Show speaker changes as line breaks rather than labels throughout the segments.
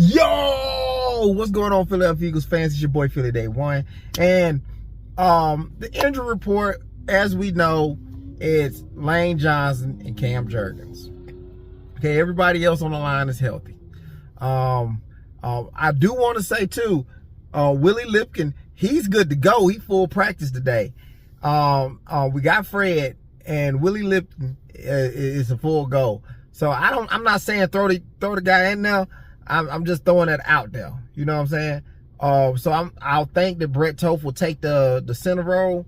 Yo, what's going on, Philadelphia Eagles fans? It's your boy Philly Day One, and the injury report, as we know, is Lane Johnson and Cam Jurgens. Okay, everybody else on the line is healthy. I do want to say too, Willie Lipkin, he's good to go. He full practice today. We got Fred, and Willie Lipkin is a full go. So I'm not saying throw the guy in there. I'm just throwing that out there. You know what I'm saying? So I'll think that Brett Toth will take the center role.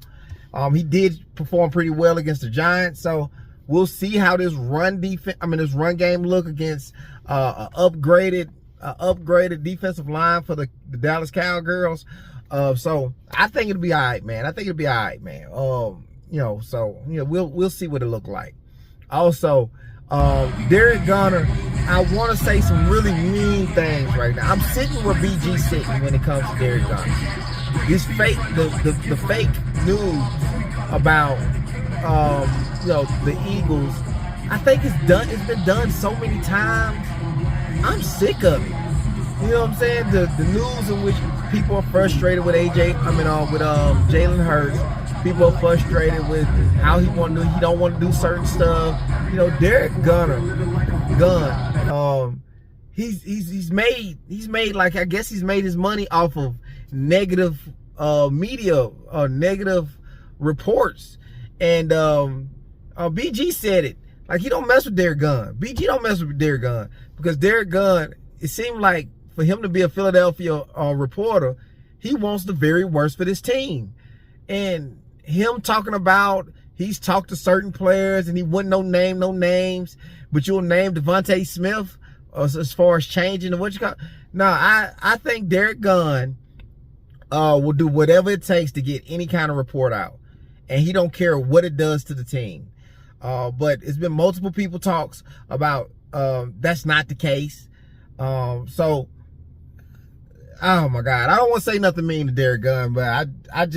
He did perform pretty well against the Giants. So we'll see how this run game look against upgraded defensive line for the Dallas Cowgirls. So I think it'll be all right, man. We'll see what it look like. Also, Derek Gunner, I want to say some really mean things right now. I'm sitting where BG sitting when it comes to Derek Gunner. This fake, the fake news about the Eagles, I think it's been done so many times. I'm sick of it. You know what I'm saying? The news in which people are frustrated with Jalen Hurts. People are frustrated with how he don't want to do certain stuff. You know, Derek Gunn, he's made like, I guess he's made his money off of negative media or negative reports. And BG said it. Like, he don't mess with Derek Gunn. BG don't mess with Derek Gunn, because Derek Gunn, it seemed like for him to be a Philadelphia reporter, he wants the very worst for this team. And him talking about he's talked to certain players and he wouldn't name no names, but you'll name Devontae Smith as far as changing what you got. No, I think Derek Gunn will do whatever it takes to get any kind of report out, and he don't care what it does to the team. But it's been multiple people talks about that's not the case. So, oh my God, I don't want to say nothing mean to Derek Gunn, but I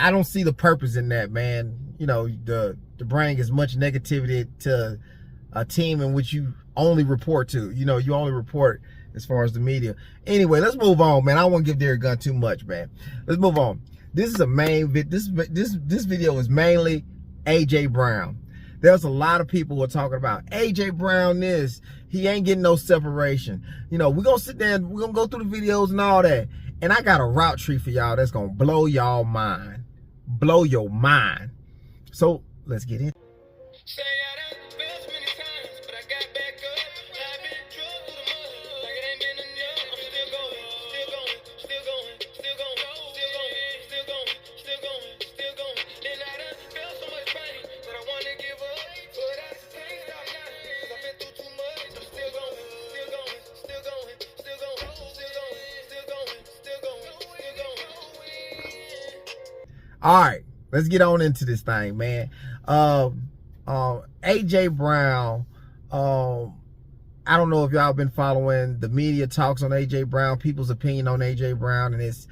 don't see the purpose in that, man. You know, to bring as much negativity to a team in which you only report to. You know, you only report as far as the media. Anyway, let's move on, man. I don't want to give Derek Gunn too much, man. Let's move on. This is a main this video is mainly AJ Brown. There's a lot of people who are talking about AJ Brown he ain't getting no separation. You know, we're gonna sit there and we're gonna go through the videos and all that. And I got a route tree for y'all that's gonna blow y'all mind. Blow your mind. So let's get in. All right, let's get on into this thing, man. AJ Brown, I don't know if y'all been following the media talks on AJ Brown, people's opinion on AJ Brown, and it's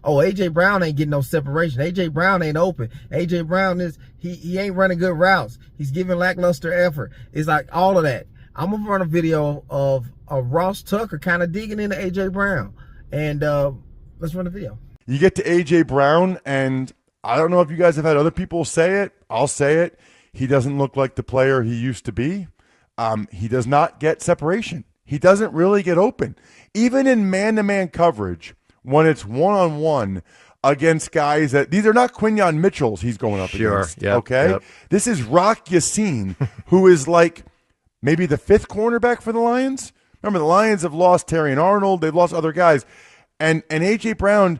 AJ Brown ain't getting no separation. AJ Brown ain't open. AJ Brown he ain't running good routes. He's giving lackluster effort. It's like all of that. I'm gonna run a video of Ross Tucker kind of digging into AJ Brown, and let's run the video.
You get to A.J. Brown, and I don't know if you guys have had other people say it. I'll say it. He doesn't look like the player he used to be. He does not get separation. He doesn't really get open. Even in man-to-man coverage, when it's one-on-one against guys these are not Quinyon Mitchells he's going up against.
Yep,
okay?
Yep.
This is Rock Yassin, who is like maybe the fifth cornerback for the Lions. Remember, the Lions have lost Terry and Arnold. They've lost other guys. And A.J. Brown,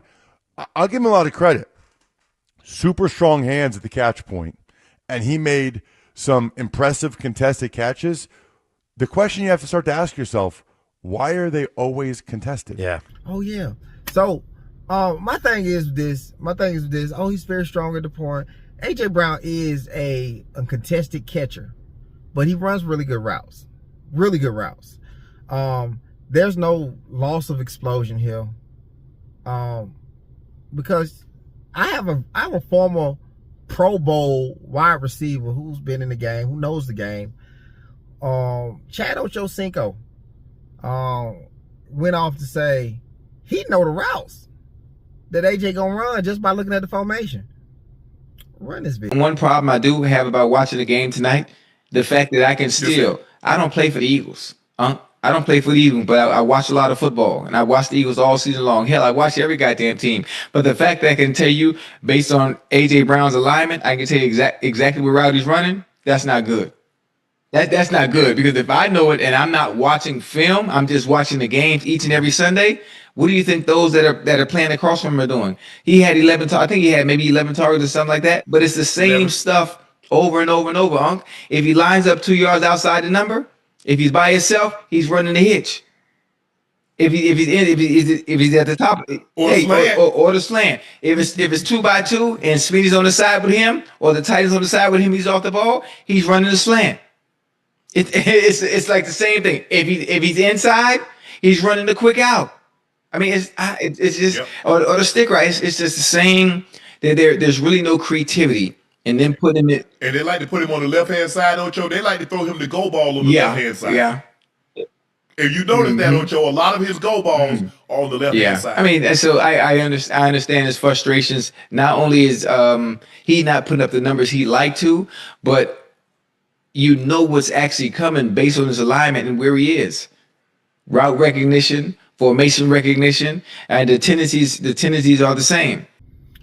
I'll give him a lot of credit. Super strong hands at the catch point, and he made some impressive contested catches. The question you have to start to ask yourself, why are they always contested?
Yeah.
Oh, yeah. So, my thing is this. Oh, he's very strong at the point. AJ Brown is a contested catcher, but he runs really good routes. Really good routes. There's no loss of explosion here. Because I have a former Pro Bowl wide receiver who's been in the game, who knows the game. Chad Ochocinco. went off to say he know the routes that AJ gonna run just by looking at the formation. Run this bitch.
One problem I do have about watching the game tonight, the fact that I can still, I don't play for the Eagles. I don't play for the Eagles, but I watch a lot of football, and I watch the Eagles all season long. Hell, I watch every goddamn team. But the fact that I can tell you, based on A.J. Brown's alignment, I can tell you exactly what route he's running, that's not good. That's not good, because if I know it and I'm not watching film, I'm just watching the games each and every Sunday, what do you think those that are playing across from him are doing? He had 11 targets. I think he had maybe 11 targets or something like that, but it's the same stuff over and over and over, Unc. If he lines up 2 yards outside the number, if he's by himself, he's running the hitch. If he's at the top, or the slant. If it's 2x2 and Smitty's on the side with him, or the tight end's on the side with him, he's off the ball, he's running the slant. It's like the same thing. If he's inside, he's running the quick out. I mean, it's just or the stick right. It's just the same. There's really no creativity. And then put him in.
And they like to put him on the left hand side, Ocho. They like to throw him the go ball on the left hand side.
Yeah.
If you notice that, Ocho, a lot of his go balls are on the left hand side.
I mean, so I understand his frustrations. Not only is he not putting up the numbers he'd like to, but you know what's actually coming based on his alignment and where he is. Route recognition, formation recognition, and the tendencies are the same.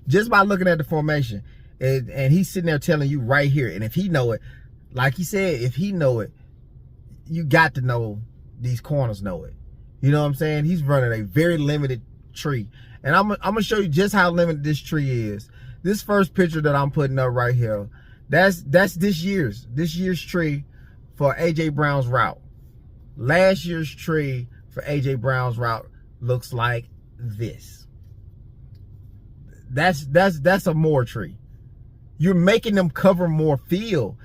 Just by looking at the formation. And he's sitting there telling you right here. And if he know it, like he said, if he know it, you got to know these corners know it. You know what I'm saying? He's running a very limited tree. And I'm going to show you just how limited this tree is. This first picture that I'm putting up right here, that's this year's tree for A.J. Brown's route. Last year's tree for A.J. Brown's route looks like this. That's a more tree. You're making them cover more field.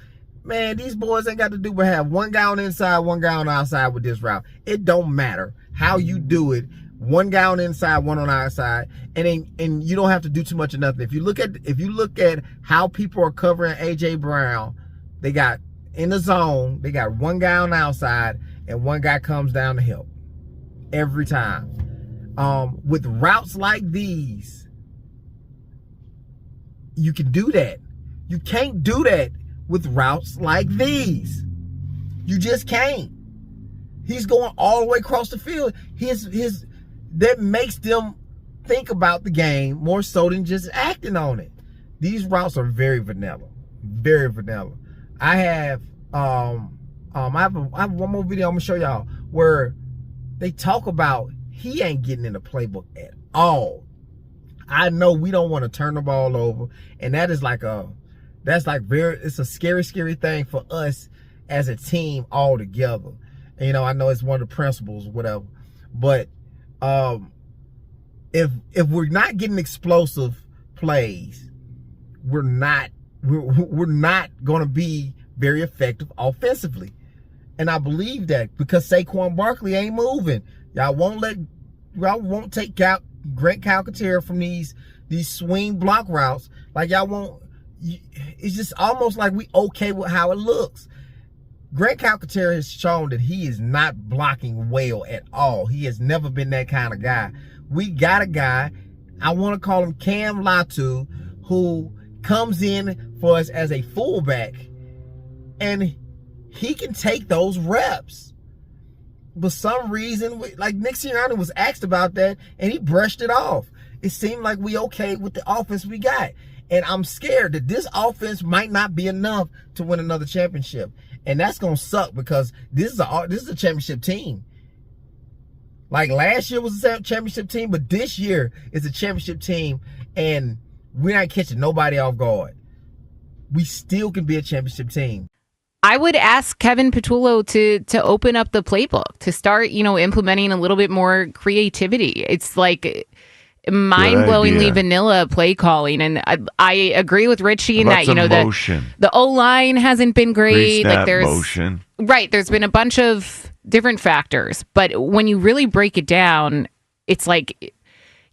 Man, these boys ain't got to do but have one guy on the inside, one guy on the outside with this route. It don't matter how you do it. One guy on the inside, one on the outside, and you don't have to do too much of nothing. If you look at how people are covering AJ Brown, they got in the zone, they got one guy on the outside and one guy comes down to help every time. With routes like these, you can do that. You can't do that with routes like these. You just can't. He's going all the way across the field. That makes them think about the game more so than just acting on it. These routes are very vanilla. Very vanilla. I have one more video I'm gonna show y'all where they talk about he ain't getting in the playbook at all. I know we don't want to turn the ball over, and it's a scary thing for us as a team all together. And, you know, I know it's one of the principles, whatever. But if we're not getting explosive plays, we're not going to be very effective offensively. And I believe that because Saquon Barkley ain't moving. Y'all won't take out Grant Calcaterra from these swing block routes. Like y'all won't. It's just almost like we okay with how it looks. Grant Calcaterra has shown that he is not blocking well at all. He has never been that kind of guy. We got a guy, I want to call him Cam Latu, who comes in for us as a fullback, and he can take those reps. For some reason, like Nick Sirianni was asked about that, and he brushed it off. It seemed like we okay with the offense we got. And I'm scared that this offense might not be enough to win another championship. And that's going to suck because this is a championship team. Like last year was a championship team, but this year is a championship team, and we're not catching nobody off guard. We still can be a championship team.
I would ask Kevin Patullo to open up the playbook, to start, implementing a little bit more creativity. It's like mind-blowingly vanilla play calling, and I agree with Richie in that the O-line hasn't been great. Like there's been a bunch of different factors, but when you really break it down, it's like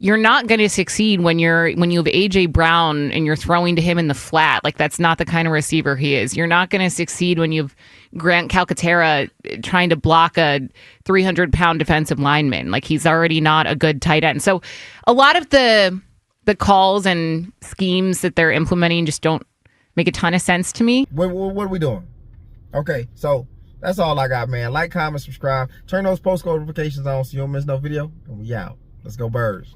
you're not going to succeed when you have AJ Brown and you're throwing to him in the flat. Like that's not the kind of receiver he is. You're not going to succeed when you have Grant Calcaterra trying to block a 300-pound defensive lineman. Like, he's already not a good tight end. So a lot of the calls and schemes that they're implementing just don't make a ton of sense to me.
What are we doing? Okay, so that's all I got, man. Like, comment, subscribe. Turn those post notifications on so you don't miss no video. And we out. Let's go Birds.